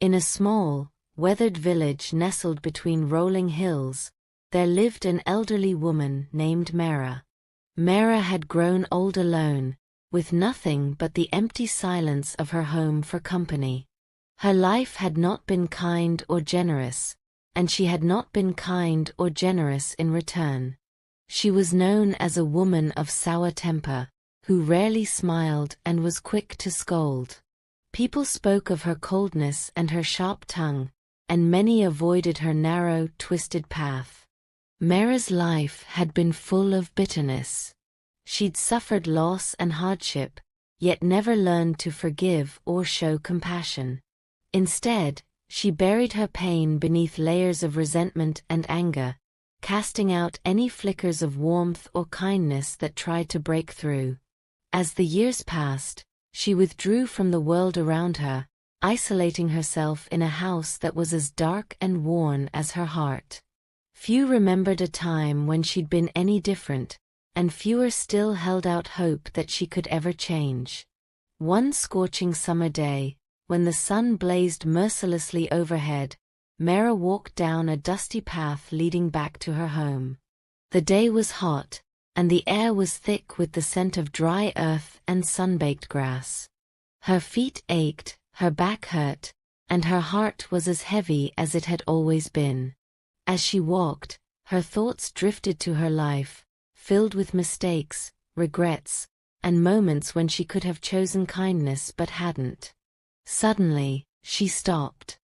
In a small, weathered village nestled between rolling hills, there lived an elderly woman named Maera. Maera had grown old alone, with nothing but the empty silence of her home for company. Her life had not been kind or generous, and she had not been kind or generous in return. She was known as a woman of sour temper, who rarely smiled and was quick to scold. People spoke of her coldness and her sharp tongue, and many avoided her narrow, twisted path. Maera's life had been full of bitterness. She'd suffered loss and hardship, yet never learned to forgive or show compassion. Instead, she buried her pain beneath layers of resentment and anger, casting out any flickers of warmth or kindness that tried to break through. As the years passed, she withdrew from the world around her, isolating herself in a house that was as dark and worn as her heart. Few remembered a time when she'd been any different, and fewer still held out hope that she could ever change. One scorching summer day, when the sun blazed mercilessly overhead, Maera walked down a dusty path leading back to her home. The day was hot, and the air was thick with the scent of dry earth and sun-baked grass. Her feet ached, her back hurt, and her heart was as heavy as it had always been. As she walked, her thoughts drifted to her life, filled with mistakes, regrets, and moments when she could have chosen kindness but hadn't. Suddenly, she stopped.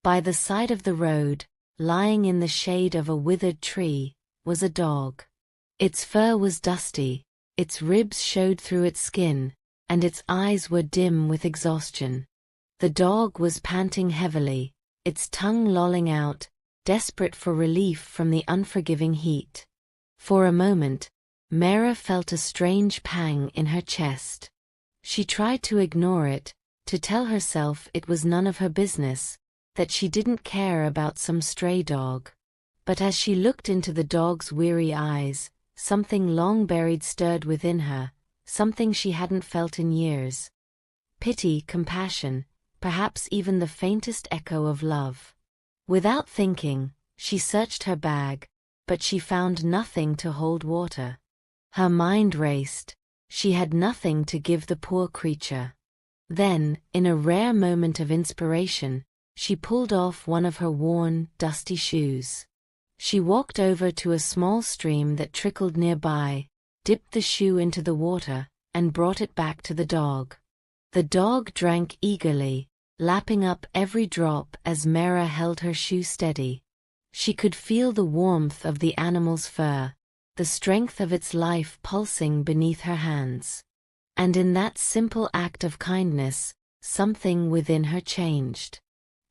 By the side of the road, lying in the shade of a withered tree, was a dog. Its fur was dusty, its ribs showed through its skin, and its eyes were dim with exhaustion. The dog was panting heavily, its tongue lolling out, desperate for relief from the unforgiving heat. For a moment, Maera felt a strange pang in her chest. She tried to ignore it, to tell herself it was none of her business, that she didn't care about some stray dog. But as she looked into the dog's weary eyes, something long buried stirred within her, something she hadn't felt in years. Pity, compassion, perhaps even the faintest echo of love. Without thinking, she searched her bag, but she found nothing to hold water. Her mind raced. She had nothing to give the poor creature. Then, in a rare moment of inspiration, she pulled off one of her worn, dusty shoes. She walked over to a small stream that trickled nearby, dipped the shoe into the water, and brought it back to the dog. The dog drank eagerly, lapping up every drop as Maera held her shoe steady. She could feel the warmth of the animal's fur, the strength of its life pulsing beneath her hands. And in that simple act of kindness, something within her changed.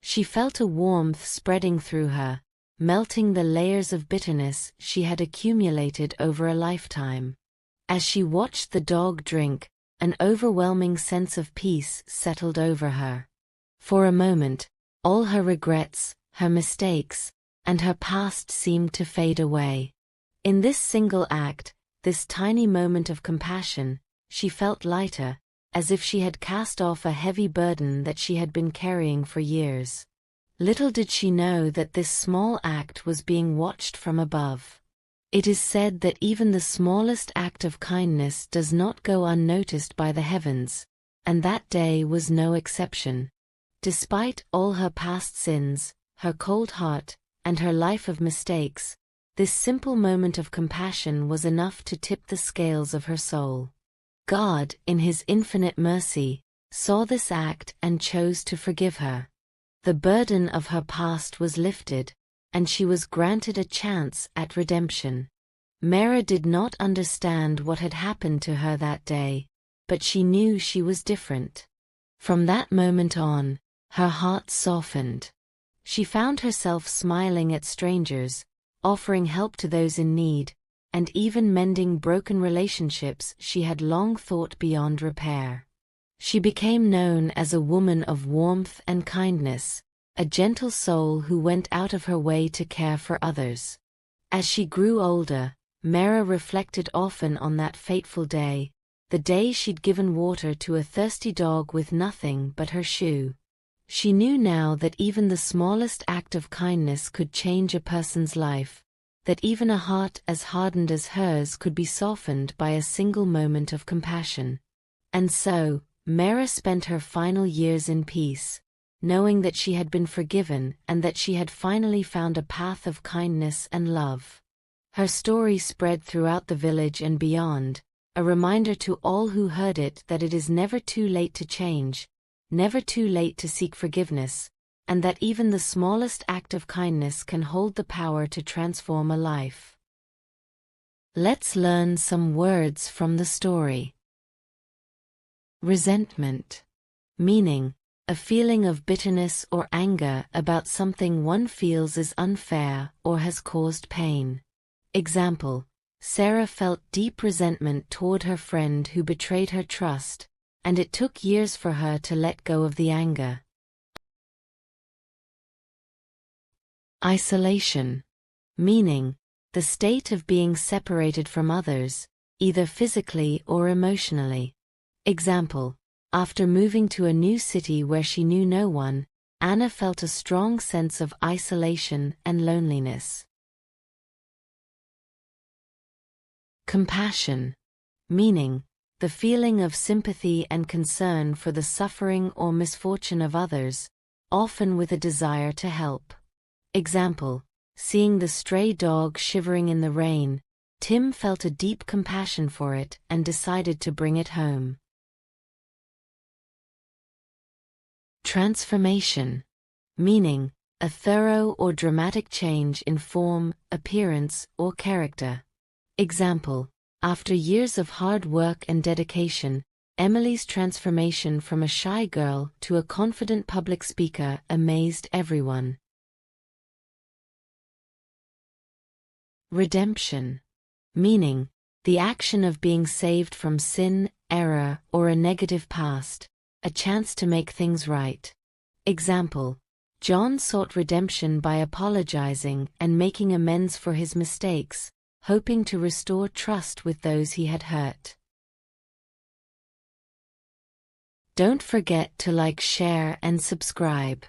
She felt a warmth spreading through her, melting the layers of bitterness she had accumulated over a lifetime. As she watched the dog drink, an overwhelming sense of peace settled over her. For a moment, all her regrets, her mistakes, and her past seemed to fade away. In this single act, this tiny moment of compassion, she felt lighter, as if she had cast off a heavy burden that she had been carrying for years. Little did she know that this small act was being watched from above. It is said that even the smallest act of kindness does not go unnoticed by the heavens, and that day was no exception. Despite all her past sins, her cold heart, and her life of mistakes, this simple moment of compassion was enough to tip the scales of her soul. God, in His infinite mercy, saw this act and chose to forgive her. The burden of her past was lifted, and she was granted a chance at redemption. Maera did not understand what had happened to her that day, but she knew she was different. From that moment on, her heart softened. She found herself smiling at strangers, offering help to those in need, and even mending broken relationships she had long thought beyond repair. She became known as a woman of warmth and kindness, a gentle soul who went out of her way to care for others. As she grew older, Maera reflected often on that fateful day, the day she'd given water to a thirsty dog with nothing but her shoe. She knew now that even the smallest act of kindness could change a person's life, that even a heart as hardened as hers could be softened by a single moment of compassion. And so, Maera spent her final years in peace, knowing that she had been forgiven and that she had finally found a path of kindness and love. Her story spread throughout the village and beyond, a reminder to all who heard it that it is never too late to change, never too late to seek forgiveness, and that even the smallest act of kindness can hold the power to transform a life. Let's learn some words from the story. Resentment. Meaning, a feeling of bitterness or anger about something one feels is unfair or has caused pain. Example: Sarah felt deep resentment toward her friend who betrayed her trust, and it took years for her to let go of the anger. Isolation. Meaning, the state of being separated from others, either physically or emotionally. Example: after moving to a new city where she knew no one, Anna felt a strong sense of isolation and loneliness. Compassion. Meaning, the feeling of sympathy and concern for the suffering or misfortune of others, often with a desire to help. Example: seeing the stray dog shivering in the rain, Tim felt a deep compassion for it and decided to bring it home. Transformation. Meaning, a thorough or dramatic change in form, appearance, or character. Example: after years of hard work and dedication, Emily's transformation from a shy girl to a confident public speaker amazed everyone. Redemption. Meaning, the action of being saved from sin, error, or a negative past, a chance to make things right. Example: John sought redemption by apologizing and making amends for his mistakes, hoping to restore trust with those he had hurt. Don't forget to like, share, and subscribe.